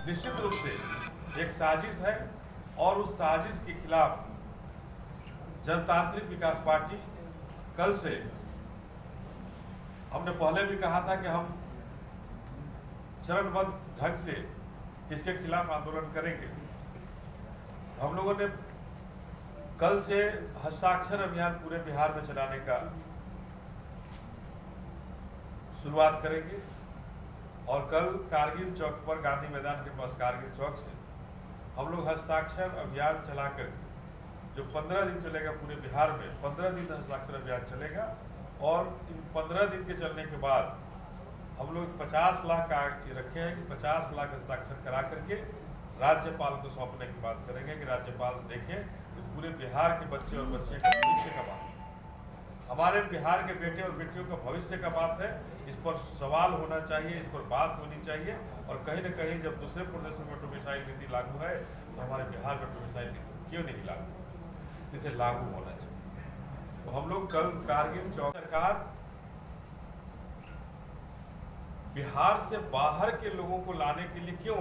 निश्चित रूप से एक साजिश है और उस साजिश के खिलाफ जनतांत्रिक विकास पार्टी कल से, हमने पहले भी कहा था कि हम चरणबद्ध ढंग से इसके खिलाफ आंदोलन करेंगे। हम लोगों ने कल से हस्ताक्षर अभियान पूरे बिहार में चलाने का शुरुआत करेंगे और कल कारगिल चौक पर, गांधी मैदान के पास कारगिल चौक से हम लोग हस्ताक्षर अभियान चला करके, जो 15 दिन चलेगा पूरे बिहार में, 15 दिन हस्ताक्षर अभियान चलेगा और इन 15 दिन के चलने के बाद हम लोग 50 लाख का रखे हैं कि 50 लाख हस्ताक्षर करा करके राज्यपाल को सौंपने की बात करेंगे कि राज्यपाल देखें कि पूरे बिहार के बच्चे और बच्चे का भविष्य का बात है, हमारे बिहार के बेटे और बेटियों का भविष्य का बात है। इस पर सवाल होना चाहिए, इस पर बात होनी चाहिए। और कहीं न कहीं जब दूसरे प्रदेशों में डोमिसाइल नीति लागू है तो हमारे बिहार में डोमिसाइल नीति क्यों नहीं लागू, इसे लागू होना चाहिए। तो हम लोग कल कारगिल चौक, सरकार बिहार से बाहर के लोगों को लाने के लिए क्यों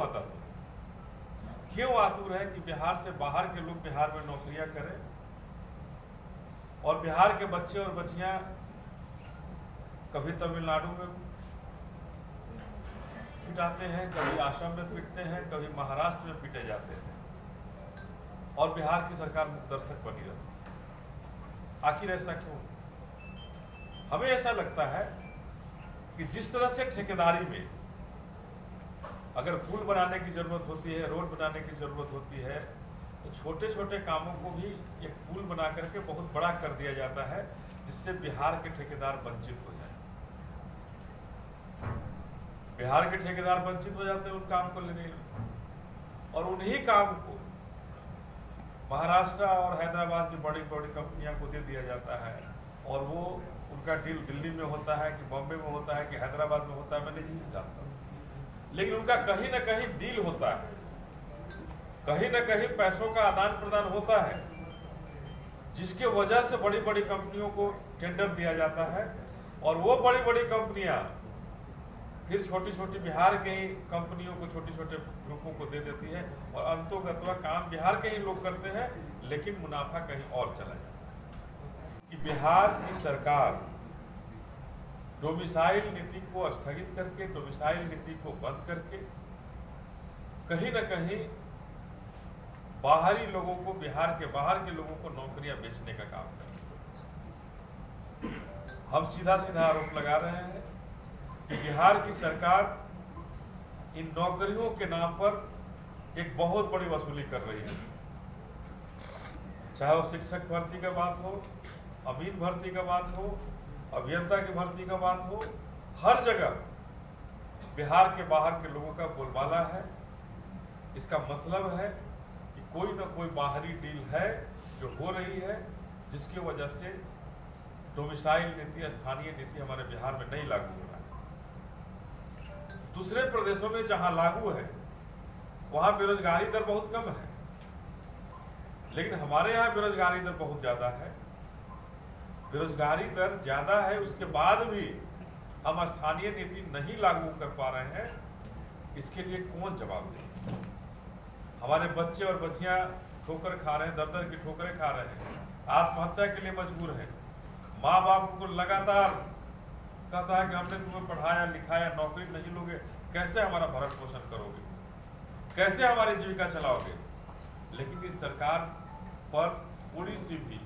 क्यों आतुर है कि बिहार से बाहर के लोग बिहार में नौकरियां करें और बिहार के बच्चे और बच्चियां कभी तमिलनाडु में पिटाते हैं, कभी आसाम में पीटते हैं, कभी महाराष्ट्र में पीटे जाते हैं और बिहार की सरकार दर्शक बनी रहती है। आखिर ऐसा क्यों? हमें ऐसा लगता है कि जिस तरह से ठेकेदारी में अगर पुल बनाने की जरूरत होती है, रोड बनाने की जरूरत होती है, तो छोटे छोटे कामों को भी एक पुल बना करके बहुत बड़ा कर दिया जाता है, जिससे बिहार के ठेकेदार वंचित हो जाए। बिहार के ठेकेदार वंचित हो जाते हैं उन काम को लेने और उन्हीं काम को महाराष्ट्र और हैदराबाद की बड़ी बड़ी कंपनियां को दे दिया जाता है और वो उनका डील दिल्ली में होता है कि बॉम्बे में होता है कि हैदराबाद में होता है, मैं नहीं जानता, लेकिन उनका कहीं ना कहीं डील होता है, कहीं ना कहीं पैसों का आदान प्रदान होता है, जिसके वजह से बड़ी बड़ी कंपनियों को टेंडर दिया जाता है और वो बड़ी बड़ी कंपनियां फिर छोटी छोटी बिहार के ही कंपनियों को, छोटे छोटे ग्रुपों को दे देती है और अंतोगत्वा काम बिहार के ही लोग करते हैं, लेकिन मुनाफा कहीं और चला जाता है। कि बिहार की सरकार डोमिसाइल नीति को स्थगित करके, डोमिसाइल नीति को बंद करके कहीं न कहीं बाहरी लोगों को, बिहार के बाहर के लोगों को नौकरियां बेचने का काम कर रही है। हम सीधा सीधा आरोप लगा रहे हैं कि बिहार की सरकार इन नौकरियों के नाम पर एक बहुत बड़ी वसूली कर रही है, चाहे वो शिक्षक भर्ती का बात हो, अमीन भर्ती का बात हो, अभियंता की भर्ती का बात हो, हर जगह बिहार के बाहर के लोगों का बोलबाला है। इसका मतलब है कि कोई ना कोई बाहरी डील है जो हो रही है, जिसकी वजह से डोमिसाइल नीति, स्थानीय नीति हमारे बिहार में नहीं लागू हो रहा है। दूसरे प्रदेशों में जहां लागू है वहां बेरोजगारी दर बहुत कम है, लेकिन हमारे यहाँ बेरोजगारी दर बहुत ज्यादा है। बेरोजगारी दर ज्यादा है, उसके बाद भी हम स्थानीय नीति नहीं लागू कर पा रहे हैं। इसके लिए कौन जवाब दे? हमारे बच्चे और बच्चियां ठोकर खा रहे हैं, दर दर की ठोकरें खा रहे हैं, आत्महत्या के लिए मजबूर हैं। माँ बाप को लगातार कहता है कि हमने तुम्हें पढ़ाया लिखाया, नौकरी नहीं लोगे, कैसे हमारा भरण पोषण करोगे, कैसे हमारी जीविका चलाओगे? लेकिन इस सरकार पर थोड़ी सी भी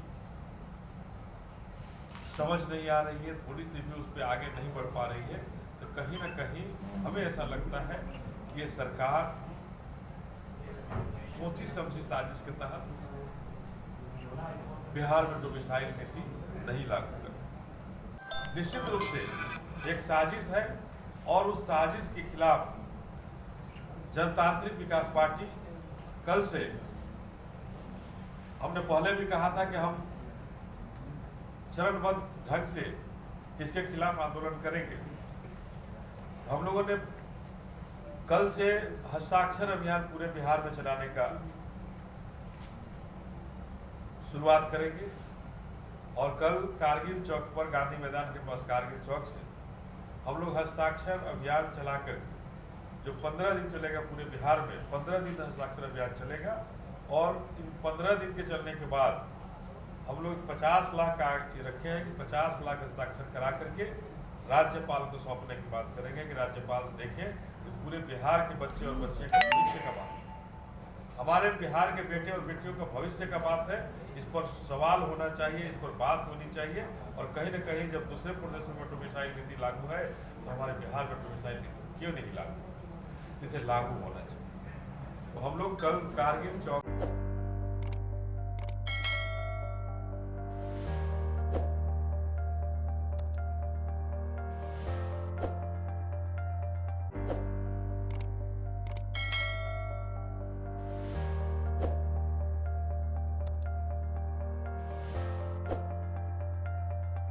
समझ नहीं आ रही है, थोड़ी सी भी उस पर आगे नहीं बढ़ पा रही है। तो कहीं ना कहीं हमें ऐसा लगता है कि ये सरकार सोची समझी साजिश के तहत बिहार में डोमिसाइल नीति नहीं लागू कर। निश्चित रूप से एक साजिश है और उस साजिश के खिलाफ जनतांत्रिक विकास पार्टी कल से, हमने पहले भी कहा था कि हम चरणबद्ध ढंग से इसके खिलाफ आंदोलन करेंगे। हम लोगों ने कल से हस्ताक्षर अभियान पूरे बिहार में चलाने का शुरुआत करेंगे और कल कारगिल चौक पर, गांधी मैदान के पास कारगिल चौक से हम लोग हस्ताक्षर अभियान चला कर, जो 15 दिन चलेगा पूरे बिहार में, 15 दिन हस्ताक्षर अभियान चलेगा। और इन 15 दिन के चलने के बाद हम लोग 50 लाख का रखे हैं कि 50 लाख हस्ताक्षर करा करके राज्यपाल को सौंपने की बात करेंगे कि राज्यपाल देखें कि पूरे बिहार के बच्चे और बच्चे का भविष्य का बात, हमारे बिहार के बेटे और बेटियों का भविष्य का बात है। इस पर सवाल होना चाहिए, इस पर बात होनी चाहिए। और कहीं न कहीं जब दूसरे प्रदेशों में डोमिसाइल नीति लागू है तो हमारे बिहार में डोमिसाइल नीति क्यों नहीं लागू, इसे लागू होना चाहिए। तो हम लोग कल कारगिल चौक